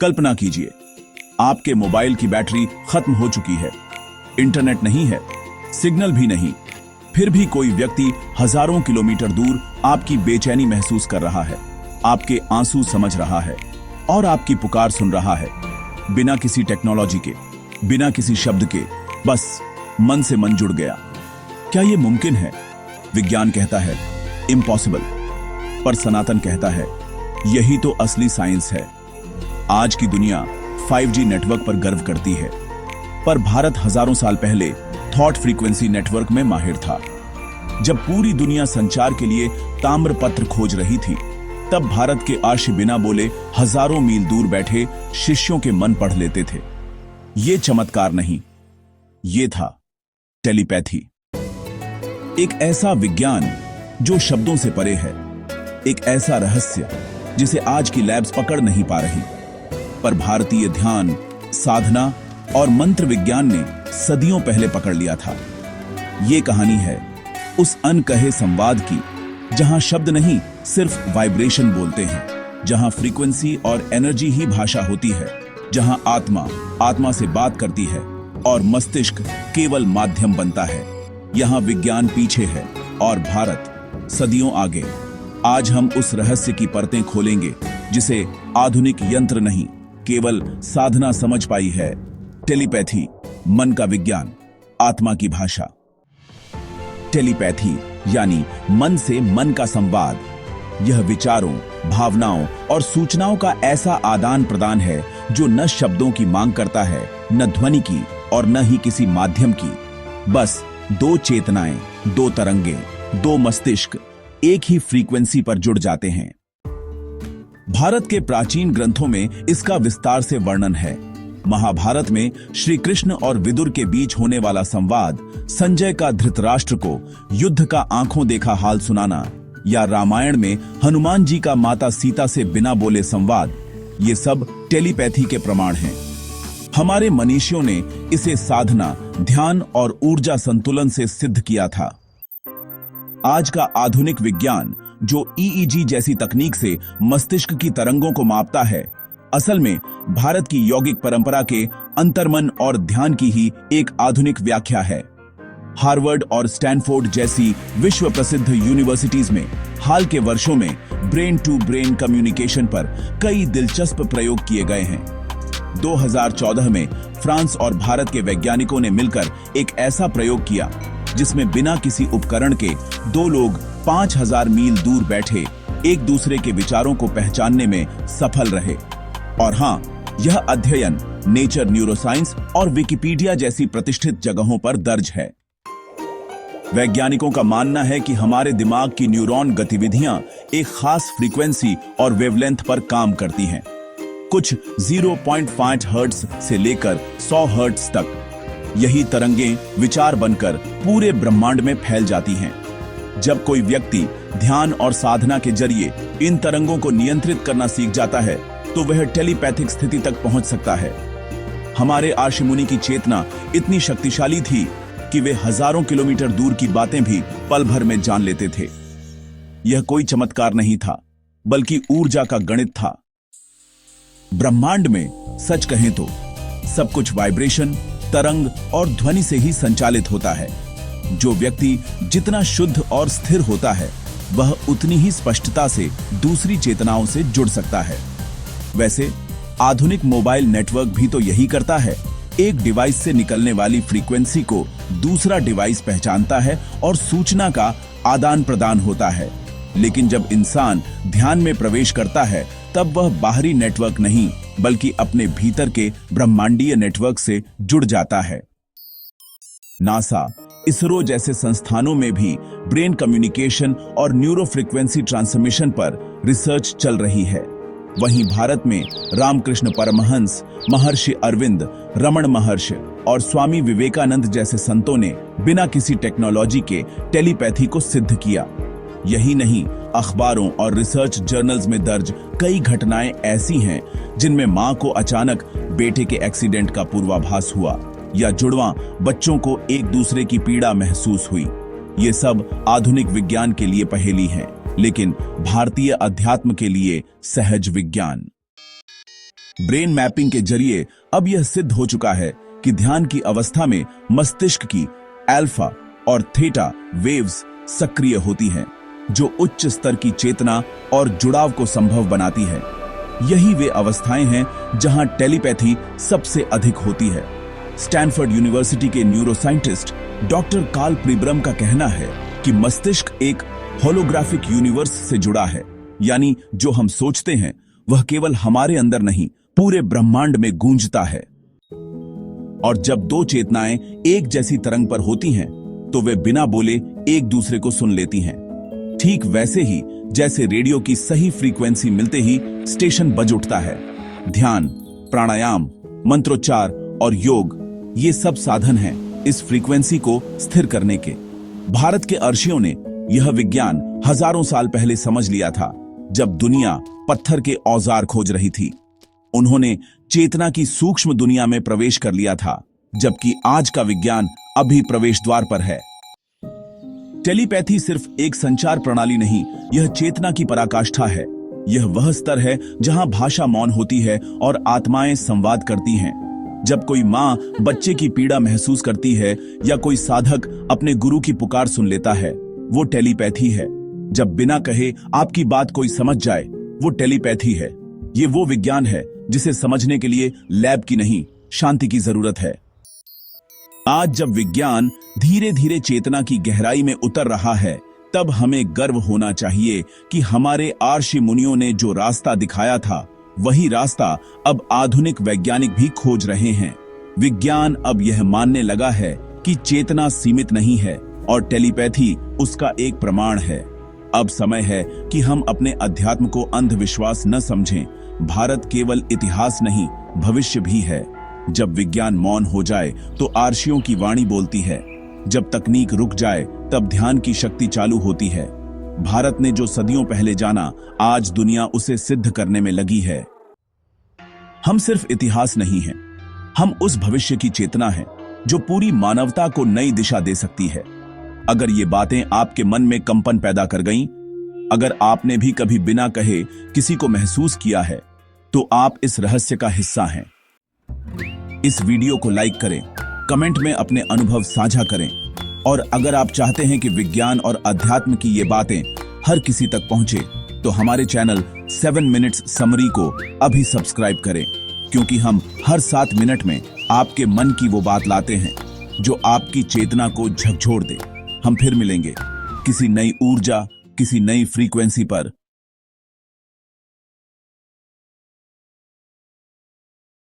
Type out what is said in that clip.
कल्पना कीजिए, आपके मोबाइल की बैटरी खत्म हो चुकी है, इंटरनेट नहीं है, सिग्नल भी नहीं, फिर भी कोई व्यक्ति हजारों किलोमीटर दूर आपकी बेचैनी महसूस कर रहा है, आपके आंसू समझ रहा है और आपकी पुकार सुन रहा है। बिना किसी टेक्नोलॉजी के, बिना किसी शब्द के, बस मन से मन जुड़ गया। क्या यह मुमकिन है? विज्ञान कहता है इम्पॉसिबल, पर सनातन कहता है यही तो असली साइंस है। आज की दुनिया 5G नेटवर्क पर गर्व करती है, पर भारत हजारों साल पहले थॉट फ्रीक्वेंसी नेटवर्क में माहिर था। जब पूरी दुनिया संचार के लिए ताम्रपत्र खोज रही थी, तब भारत के आर्षि बिना बोले हजारों मील दूर बैठे शिष्यों के मन पढ़ लेते थे। ये चमत्कार नहीं, ये था टेलीपैथी। एक ऐसा विज्ञान जो शब्दों से परे है, एक ऐसा रहस्य जिसे आज की लैब्स पकड़ नहीं पा रही, पर भारतीय ध्यान, साधना और मंत्र विज्ञान ने सदियों पहले पकड़ लिया था। ये कहानी है उस अनकहे संवाद की, जहां शब्द नहीं सिर्फ वाइब्रेशन बोलते हैं, जहां फ्रीक्वेंसी और एनर्जी ही भाषा होती है, जहां आत्मा आत्मा से बात करती है और मस्तिष्क केवल माध्यम बनता है। यहां विज्ञान पीछे है और भारत सदियों आगे। आज हम उस रहस्य की परतें खोलेंगे जिसे आधुनिक यंत्र नहीं, केवल साधना समझ पाई है। टेलीपैथी, मन का विज्ञान, आत्मा की भाषा। टेलीपैथी यानी मन से मन का संवाद। यह विचारों, भावनाओं और सूचनाओं का ऐसा आदान प्रदान है जो न शब्दों की मांग करता है, न ध्वनि की और न ही किसी माध्यम की। बस दो चेतनाएं, दो तरंगे, दो मस्तिष्क एक ही फ्रीक्वेंसी पर जुड़ जाते हैं। भारत के प्राचीन ग्रंथों में इसका विस्तार से वर्णन है। महाभारत में श्री कृष्ण और विदुर के बीच होने वाला संवाद, संजय का धृतराष्ट्र को युद्ध का आंखों देखा हाल सुनाना, या रामायण में हनुमान जी का माता सीता से बिना बोले संवाद, ये सब टेलीपैथी के प्रमाण हैं। हमारे मनीषियों ने इसे साधना, ध्यान और ऊर्जा संतुलन से सिद्ध किया था। आज का आधुनिक विज्ञान जो EEG जैसी तकनीक से मस्तिष्क की तरंगों को मापता है, असल में भारत की यौगिक परंपरा के अंतर्मन और ध्यान की ही एक आधुनिक व्याख्या है। हार्वर्ड और स्टैनफोर्ड जैसी विश्व प्रसिद्ध यूनिवर्सिटीज में हाल के वर्षों में ब्रेन टू ब्रेन कम्युनिकेशन पर कई दिलचस्प प्रयोग किए गए हैं। 2014 में फ्रांस और भारत के वैज्ञानिकों ने मिलकर एक ऐसा प्रयोग किया जिसमें बिना किसी उपकरण के दो लोग 5000 मील दूर बैठे एक दूसरे के विचारों को पहचानने में सफल रहे। और हां, यह अध्ययन नेचर न्यूरोसाइंस और विकिपीडिया जैसी प्रतिष्ठित जगहों पर दर्ज है। वैज्ञानिकों का मानना है कि हमारे दिमाग की न्यूरॉन गतिविधियां एक खास फ्रीक्वेंसी और वेवलेंथ पर काम करती हैं। कुछ 0.5 हर्ट्ज से लेकर 100 हर्ट्ज तक। यही तरंगें विचार बनकर पूरे ब्रह्मांड में फैल जाती हैं। जब कोई व्यक्ति ध्यान और साधना के जरिए इन तरंगों को नियंत्रित करना सीख जाता है, तो वह टेलीपैथिक स्थिति तक पहुंच सकता है। हमारे आर्षि मुनि की चेतना इतनी शक्तिशाली थी कि वे हजारों किलोमीटर दूर की बातें भी पल भर में जान लेते थे। यह कोई चमत्कार नहीं था, बल्कि ऊर्जा का गणित था। ब्रह्मांड में सच कहें तो सब कुछ वाइब्रेशन, तरंग और ध्वनि से ही संचालित होता है। जो व्यक्ति जितना शुद्ध और स्थिर होता है, वह उतनी ही स्पष्टता से दूसरी चेतनाओं से जुड़ सकता है। वैसे आधुनिक मोबाइल नेटवर्क भी तो यही करता है। एक डिवाइस से निकलने वाली फ्रीक्वेंसी को दूसरा डिवाइस पहचानता है और सूचना का आदान प्रदान होता है। लेकिन जब इंसान ध्यान में प्रवेश करता है, तब वह बाहरी नेटवर्क नहीं, बल्कि अपने भीतर के ब्रह्मांडीय नेटवर्क से जुड़ जाता है। नासा, इसरो जैसे संस्थानों में भी ब्रेन कम्युनिकेशन और न्यूरो फ्रीक्वेंसी ट्रांसमिशन पर रिसर्च चल रही है। वहीं भारत में रामकृष्ण परमहंस, महर्षि अरविंद, रमण महर्षि और स्वामी विवेकानंद जैसे संतों ने बिना किसी टेक्नोलॉजी के टेलीपैथी को सिद्ध किया। यही नहीं, अखबारों और रिसर्च जर्नल्स में दर्ज कई घटनाएं ऐसी हैं जिनमें मां को अचानक बेटे के एक्सीडेंट का पूर्वाभास हुआ या जुड़वां बच्चों को एक दूसरे की पीड़ा महसूस हुई। ये सब आधुनिक विज्ञान के लिए पहेली हैं, लेकिन भारतीय अध्यात्म के लिए सहज विज्ञान। ब्रेन मैपिंग के जरिए अब यह सिद्ध हो चुका है कि ध्यान की अवस्था में मस्तिष्क की अल्फा और थीटा वेव्स सक्रिय होती हैं, जो उच्च स्तर की चेतना और जुड़ाव को संभव बनाती है। यही वे अवस्थाएं हैं जहां टेलीपैथी सबसे अधिक होती है। स्टैनफोर्ड यूनिवर्सिटी के न्यूरोसाइंटिस्ट डॉक्टर कार्ल प्रीब्रम का कहना है कि मस्तिष्क एक होलोग्राफिक यूनिवर्स से जुड़ा है, यानी जो हम सोचते हैं वह केवल हमारे अंदर नहीं, पूरे ब्रह्मांड में गूंजता है। और जब दो चेतनाएं एक जैसी तरंग पर होती हैं, तो वे बिना बोले एक दूसरे को सुन लेती हैं। ठीक वैसे ही जैसे रेडियो की सही फ्रीक्वेंसी मिलते ही स्टेशन बज उठता है। ध्यान, प्राणायाम, मंत्रोच्चार और योग, ये सब साधन हैं इस फ्रीक्वेंसी को स्थिर करने के। भारत के अर्षियों ने यह विज्ञान हजारों साल पहले समझ लिया था, जब दुनिया पत्थर के औजार खोज रही थी। उन्होंने चेतना की सूक्ष्म दुनिया में प्रवेश कर लिया था, जबकि आज का विज्ञान अभी प्रवेश द्वार पर है। टेलीपैथी सिर्फ एक संचार प्रणाली नहीं, यह चेतना की पराकाष्ठा है। यह वह स्तर है जहां भाषा मौन होती है और आत्माएं संवाद करती हैं। जब कोई मां बच्चे की पीड़ा महसूस करती है या कोई साधक अपने गुरु की पुकार सुन लेता है, वो टेलीपैथी है। जब बिना कहे आपकी बात कोई समझ जाए, वो टेलीपैथी है। ये वो विज्ञान है जिसे समझने के लिए लैब की नहीं, शांति की जरूरत है। आज जब विज्ञान धीरे धीरे चेतना की गहराई में उतर रहा है, तब हमें गर्व होना चाहिए कि हमारे आर्षि मुनियों ने जो रास्ता दिखाया था, वही रास्ता अब आधुनिक वैज्ञानिक भी खोज रहे हैं। विज्ञान अब यह मानने लगा है कि चेतना सीमित नहीं है और टेलीपैथी उसका एक प्रमाण है। अब समय है कि हम अपने अध्यात्म को अंधविश्वास न समझें। भारत केवल इतिहास नहीं, भविष्य भी है। जब विज्ञान मौन हो जाए तो आर्षियों की वाणी बोलती है। जब तकनीक रुक जाए तब ध्यान की शक्ति चालू होती है। भारत ने जो सदियों पहले जाना, आज दुनिया उसे सिद्ध करने में लगी है। हम सिर्फ इतिहास नहीं हैं, हम उस भविष्य की चेतना हैं जो पूरी मानवता को नई दिशा दे सकती है। अगर ये बातें आपके मन में कंपन पैदा कर गईं, अगर आपने भी कभी बिना कहे किसी को महसूस किया है, तो आप इस रहस्य का हिस्सा हैं। इस वीडियो को लाइक करें, कमेंट में अपने अनुभव साझा करें, और अगर आप चाहते हैं कि विज्ञान और अध्यात्म की ये बातें हर किसी तक पहुंचे, तो हमारे चैनल 7 मिनट्स समरी को अभी सब्सक्राइब करें, क्योंकि हम हर 7 मिनट में आपके मन की वो बात लाते हैं जो आपकी चेतना को झकझोर दे। हम फिर मिलेंगे किसी नई ऊर्जा, किसी नई फ्रीक्वेंसी पर।